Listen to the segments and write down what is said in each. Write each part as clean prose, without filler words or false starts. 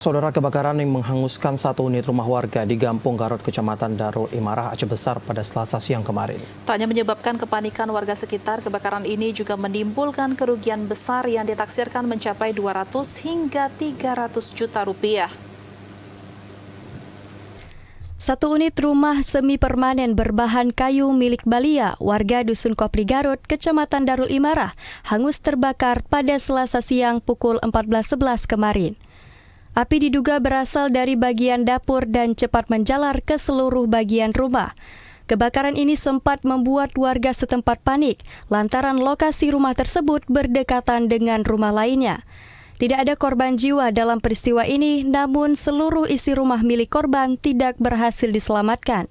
Saudara, kebakaran yang menghanguskan satu unit rumah warga di Gampung Garut, Kecamatan Darul Imarah, Aceh Besar pada Selasa siang kemarin. Tak hanya menyebabkan kepanikan warga sekitar, kebakaran ini juga menimbulkan kerugian besar yang ditaksirkan mencapai 200 hingga 300 juta rupiah. Satu unit rumah semi permanen berbahan kayu milik Balia, warga Dusun Kopri Garut, Kecamatan Darul Imarah, hangus terbakar pada Selasa siang pukul 14.11 kemarin. Api diduga berasal dari bagian dapur dan cepat menjalar ke seluruh bagian rumah. Kebakaran ini sempat membuat warga setempat panik lantaran lokasi rumah tersebut berdekatan dengan rumah lainnya. Tidak ada korban jiwa dalam peristiwa ini, namun seluruh isi rumah milik korban tidak berhasil diselamatkan.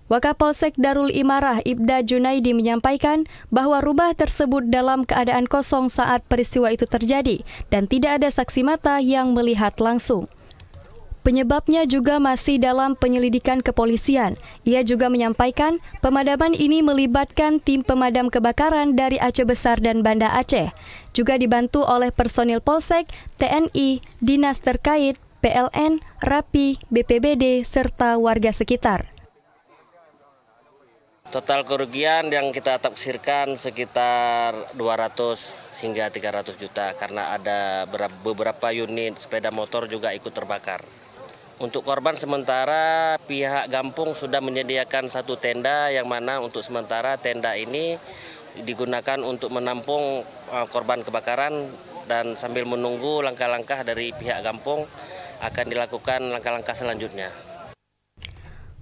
Wakapolsek Darul Imarah Ibda Junaidi menyampaikan bahwa rumah tersebut dalam keadaan kosong saat peristiwa itu terjadi dan tidak ada saksi mata yang melihat langsung. Penyebabnya juga masih dalam penyelidikan kepolisian. Ia juga menyampaikan pemadaman ini melibatkan tim pemadam kebakaran dari Aceh Besar dan Banda Aceh, juga dibantu oleh personil Polsek, TNI, dinas terkait, PLN, RAPI, BPBD, serta warga sekitar. Total kerugian yang kita taksirkan sekitar 200 hingga 300 juta karena ada beberapa unit sepeda motor juga ikut terbakar. Untuk korban sementara pihak Gampung sudah menyediakan satu tenda yang mana untuk sementara tenda ini digunakan untuk menampung korban kebakaran dan sambil menunggu langkah-langkah dari pihak Gampung akan dilakukan langkah-langkah selanjutnya.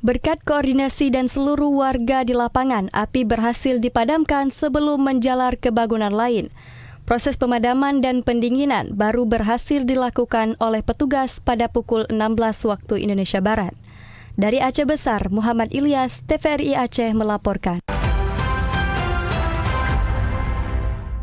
Berkat koordinasi dan seluruh warga di lapangan, api berhasil dipadamkan sebelum menjalar ke bangunan lain. Proses pemadaman dan pendinginan baru berhasil dilakukan oleh petugas pada pukul 16 waktu Indonesia Barat. Dari Aceh Besar, Muhammad Ilyas, TVRI Aceh melaporkan.